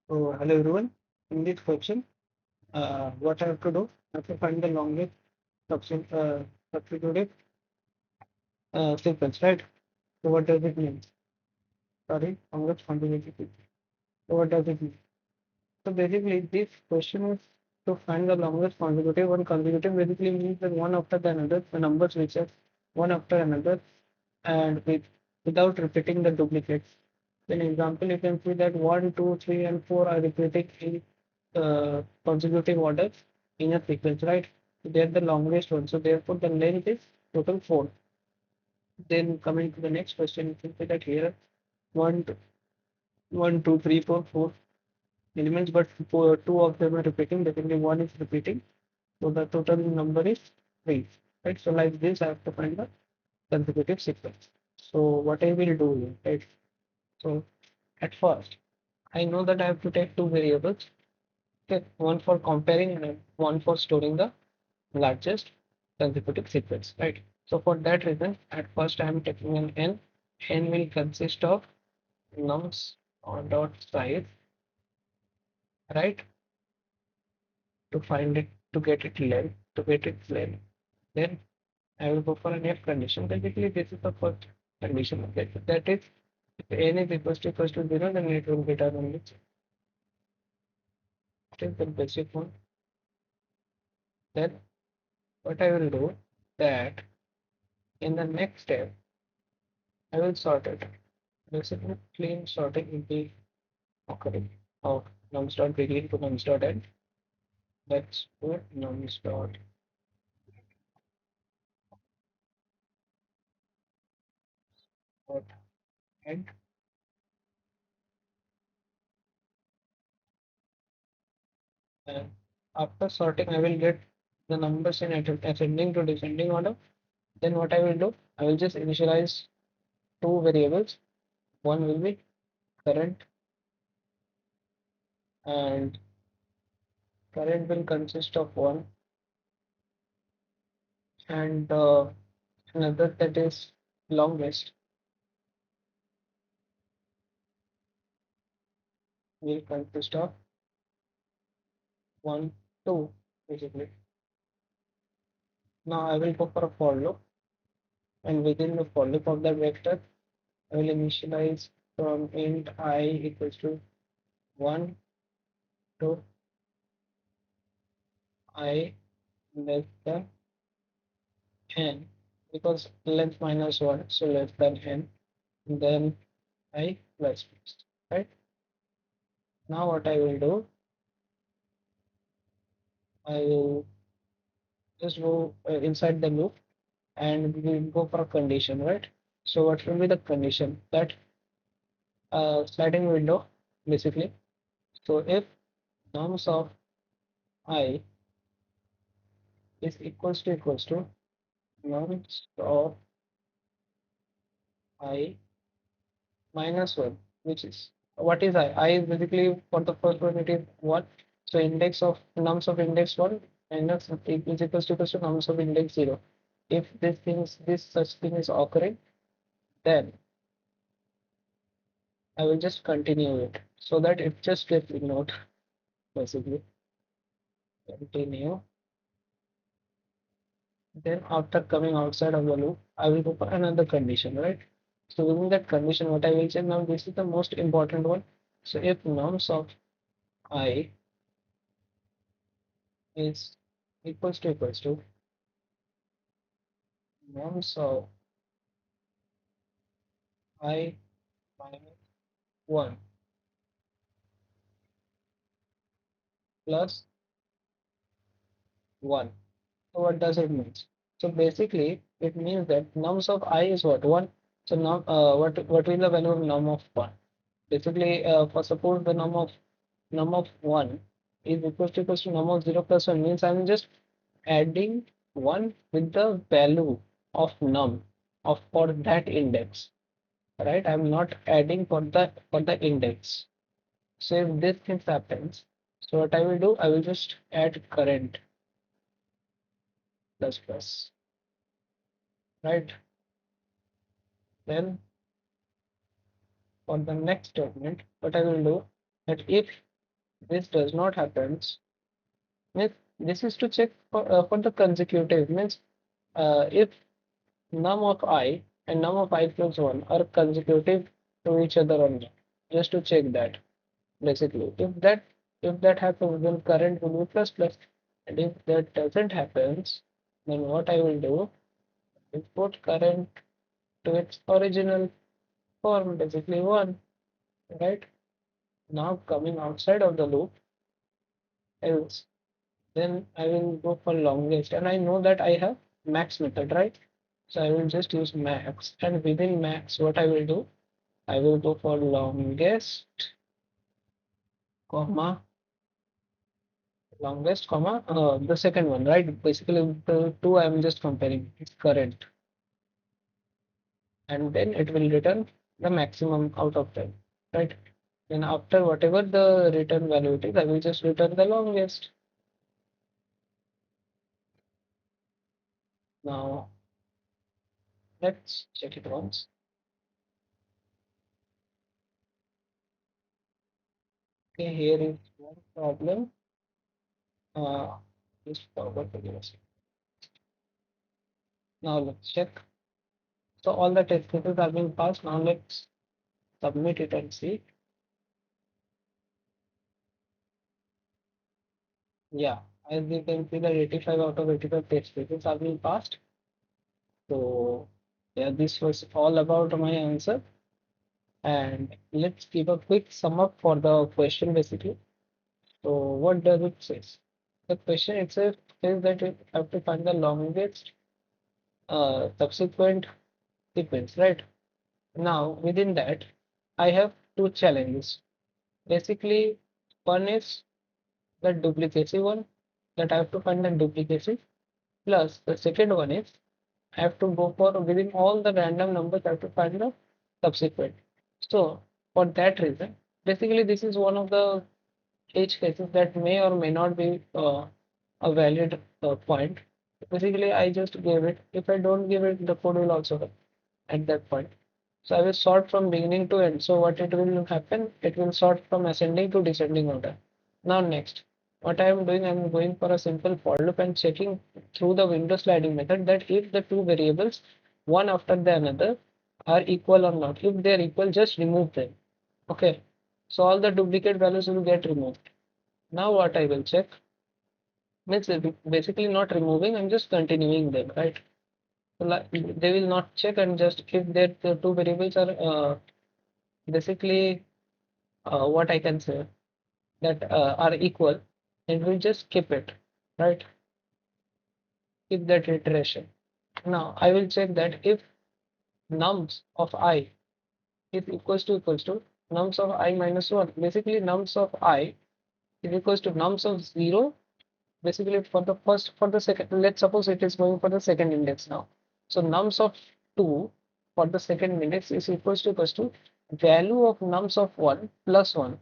So hello everyone. In this question, what I have to do, I have to find the longest substitutive sequence, right? So what does it mean? Sorry, longest consecutive sequence. So what does it mean? So basically, this question is to find the longest consecutive. One consecutive basically means that one after the another, the numbers which are one after another, and without repeating the duplicates. In example, you can see that 1, 2, 3, and 4 are repeating in consecutive order in a sequence, right? They're the longest one. So therefore, the length is total 4. Then coming to the next question, you can see that here 1, 1, 2, 3, 4, 4 elements, but two of them are repeating. Basically, one is repeating. So the total number is 3, right? So like this, I have to find the consecutive sequence. So what I will do here, right? So at first, I know that I have to take two variables, okay, one for comparing and one for storing the largest consecutive sequence, right? So for that reason, at first I am taking an n. N will consist of nums or dot size, right? To find it, to get it length, to get its length. Then I will go for an if condition. Basically, this is the first condition. Okay? That is, if n is equals to 0, then it will return only. That is the basic one. Then what I will do that in the next step, I will sort it. Basically, clean sorting will be occurring of nums dot begin to nums dot end. Let's put nums dot end. And after sorting, I will get the numbers in ascending to descending order. Then what I will do, I will just initialize two variables. One will be current, and current will consist of one, and another that is longest will consist of one, two, basically. Now I will go for a for loop, and within the for loop of that vector, I will initialize from int I equals to 1 to I less than n, because length minus 1, so less than n, then I plus plus, right? Now what I will do, I will just go inside the loop and we will go for a condition, right? So what will be the condition? That sliding window, basically. So if nums of I is equals to nums of I minus 1, which is what is I? I is basically for the first one it is 1. So index of nums of index 1 minus is equals to nums of index 0. If this such thing is occurring, then I will just continue it so that it just gets ignored. Basically, continue. Then after coming outside of the loop, I will go for another condition, right? So within that condition, what I will say now, this is the most important one. So if nums of I is equals to nums of I minus 1 plus 1. So what does it mean? So basically, it means that nums of I is what? 1. So now, what will the value of num of 1? Basically, for suppose the num of 1 is equals to num of 0 plus 1, means I'm just adding 1 with the value of num of for that index, right? I'm not adding for the index. So if this thing happens, so what I will do, I will just add current plus plus, right? Then for the next statement, what I will do, that if this does not happen, means this is to check for the consecutive, means if num of I and num of I plus 1 are consecutive to each other or not, just to check that basically. If that happens, then current will be plus plus, and if that doesn't happens, then what I will do is put current to its original form, basically 1, right? Now coming outside of the loop, else, then I will go for longest, and I know that I have max method, right? So I will just use max, and within max, what I will do, I will go for longest, comma, the second one, right? Basically, the two I'm just comparing, it's current, and then it will return the maximum out of 10, right? Then after whatever the return value it is, I will just return the longest. Now let's check it once. Okay, here is one problem. Just forward to the Now let's check. So all the test cases are being passed. Now let's submit it and see. Yeah, as you can see, the 85 out of 85 test cases are being passed. So yeah, this was all about my answer. And let's give a quick sum up for the question basically. So what does it say? The question itself says that you have to find the longest subsequent sequence, right? Now within that, I have two challenges. Basically, one is the duplicacy one, that I have to find the duplicacy, plus the second one is I have to go for within all the random numbers, I have to find the subsequent. So for that reason, basically this is one of the edge cases that may or may not be a valid point. Basically, I just gave it. If I don't give it, the code will also help at that point. So I will sort from beginning to end. So what it will happen? It will sort from ascending to descending order. Now next, what I am doing, I am going for a simple for loop and checking through the window sliding method that if the two variables, one after the another, are equal or not. If they are equal, just remove them. Okay. So all the duplicate values will get removed. Now what I will check means basically not removing, I'm just continuing them, right? So they will not check, and just if the two variables are basically what I can say that are equal, it will just skip it, right? Skip that iteration. Now I will check that if nums of I is equals to nums of I minus 1. Basically nums of I is equals to nums of 0. Basically for the second, let's suppose it is going for the second index now. So nums of 2 for the second index is equals to value of nums of 1 plus 1,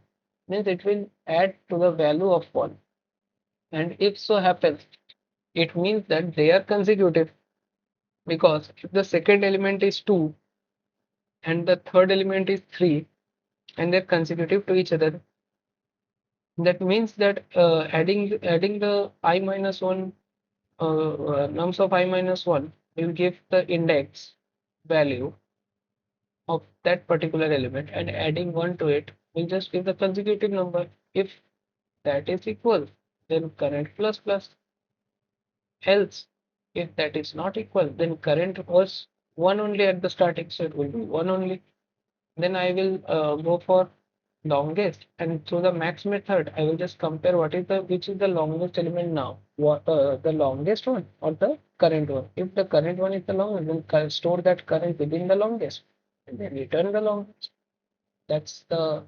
means it will add to the value of 1, and if so happens, it means that they are consecutive, because if the second element is 2 and the third element is 3 and they're consecutive to each other, that means that adding the I minus 1 nums of I minus 1 will give the index value of that particular element, and adding 1 to it will just give the consecutive number. If that is equal, then current plus plus. Else, if that is not equal, then current was 1 only at the starting, so it will be 1 only. Then I will go for longest, and through the max method I will just compare which is the longest element now, what the longest one or the current one. If the current one is the longest, then store that current within the longest and then return the longest. That's the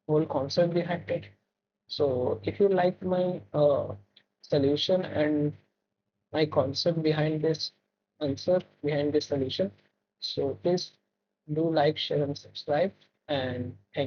whole concept behind it. So if you like my solution and my concept behind this answer, behind this solution, so please do like, share and subscribe, and thank